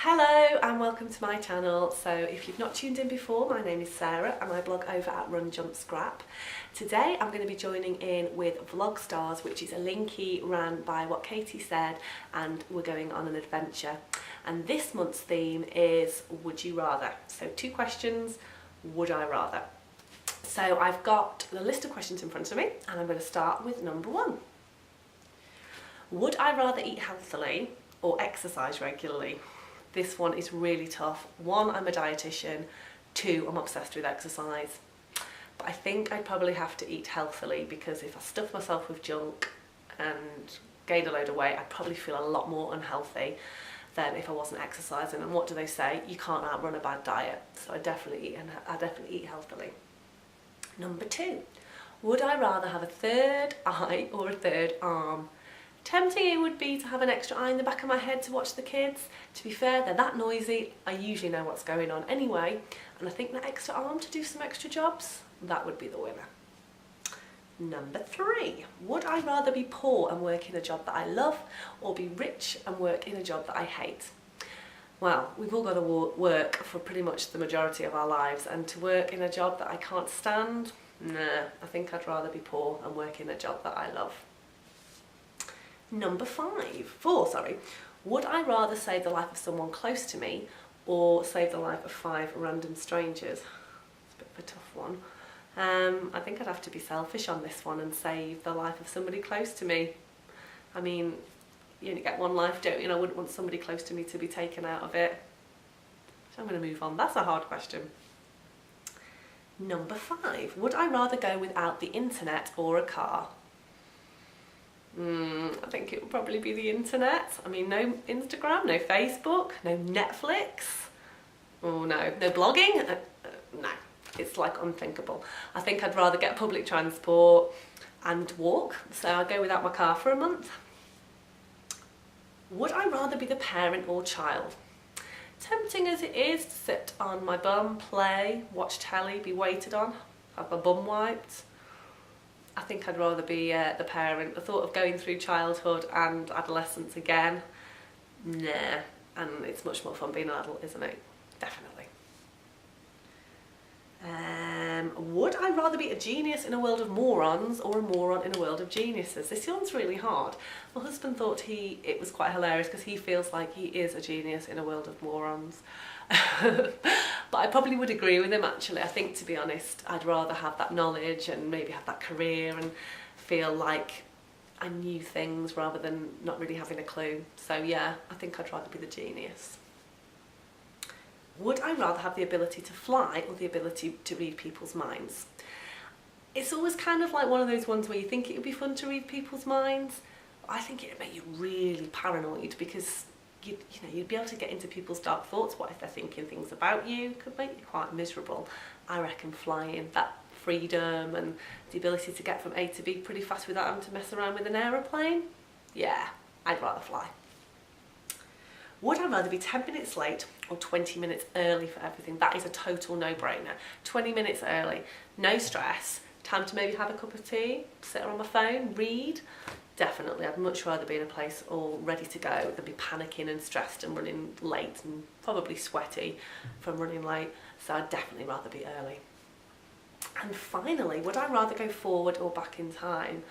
Hello and welcome to my channel. So if you've not tuned in before, my name is Sarah and I blog over at Run Jump Scrap. Today I'm going to be joining in with Vlogstars, which is a linky ran by What Katie Said, and we're going on an adventure. And this month's theme is Would You Rather? So 2 questions, would I rather? So I've got the list of questions in front of me and I'm going to start with number 1. Would I rather eat healthily or exercise regularly? This one is really tough. 1, I'm a dietitian. 2, I'm obsessed with exercise. But I think I'd probably have to eat healthily, because if I stuff myself with junk and gain a load of weight, I'd probably feel a lot more unhealthy than if I wasn't exercising. And what do they say? You can't outrun a bad diet. So I definitely eat healthily. Number 2, would I rather have a third eye or a third arm? Tempting it would be to have an extra eye in the back of my head to watch the kids. To be fair, they're that noisy, I usually know what's going on anyway, and I think that extra arm to do some extra jobs, that would be the winner. Number 3, would I rather be poor and work in a job that I love, or be rich and work in a job that I hate? Well, we've all got to work for pretty much the majority of our lives, and to work in a job that I can't stand, nah, I think I'd rather be poor and work in a job that I love. Number 4, would I rather save the life of someone close to me or save the life of 5 random strangers? It's a bit of a tough one. I think I'd have to be selfish on this one and save the life of somebody close to me. I mean, you only get one life, don't you? And I wouldn't want somebody close to me to be taken out of it. So I'm going to move on. That's a hard question. Number 5, would I rather go without the internet or a car? I think it would probably be the internet. I mean, no Instagram, no Facebook, no Netflix. Oh no, no blogging? No, it's like unthinkable. I think I'd rather get public transport and walk, so I'll go without my car for a month. Would I rather be the parent or child? Tempting as it is to sit on my bum, play, watch telly, be waited on, have my bum wiped, I think I'd rather be the parent. The thought of going through childhood and adolescence again, nah. And it's much more fun being an adult, isn't it? Definitely. Would I rather be a genius in a world of morons or a moron in a world of geniuses? This one's really hard. My husband thought it was quite hilarious because he feels like he is a genius in a world of morons. But I probably would agree with him actually. I think, to be honest, I'd rather have that knowledge and maybe have that career and feel like I knew things rather than not really having a clue. So yeah, I think I'd rather be the genius. Would I rather have the ability to fly or the ability to read people's minds? It's always kind of like one of those ones where you think it would be fun to read people's minds. I think it would make you really paranoid, because you'd be able to get into people's dark thoughts. What if they're thinking things about you? It could make you quite miserable. I reckon flying, that freedom and the ability to get from A to B pretty fast without having to mess around with an aeroplane. Yeah, I'd rather fly. Would I rather be 10 minutes late or 20 minutes early for everything? That is a total no-brainer. 20 minutes early, no stress, time to maybe have a cup of tea, sit on my phone, read. Definitely, I'd much rather be in a place all ready to go than be panicking and stressed and running late and probably sweaty from running late. So I'd definitely rather be early. And finally, would I rather go forward or back in time?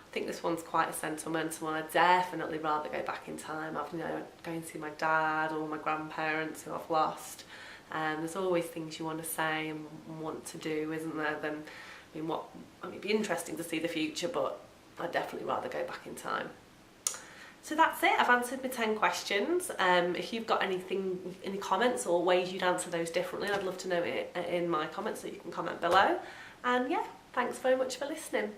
I think this one's quite a sentimental one. I'd definitely rather go back in time. I've go and see my dad or my grandparents who I've lost. There's always things you want to say and want to do, isn't there? It'd be interesting to see the future, but I'd definitely rather go back in time. So that's it. I've answered my 10 questions. If you've got any comments or ways you'd answer those differently, I'd love to know it in my comments, so you can comment below. And yeah, thanks very much for listening.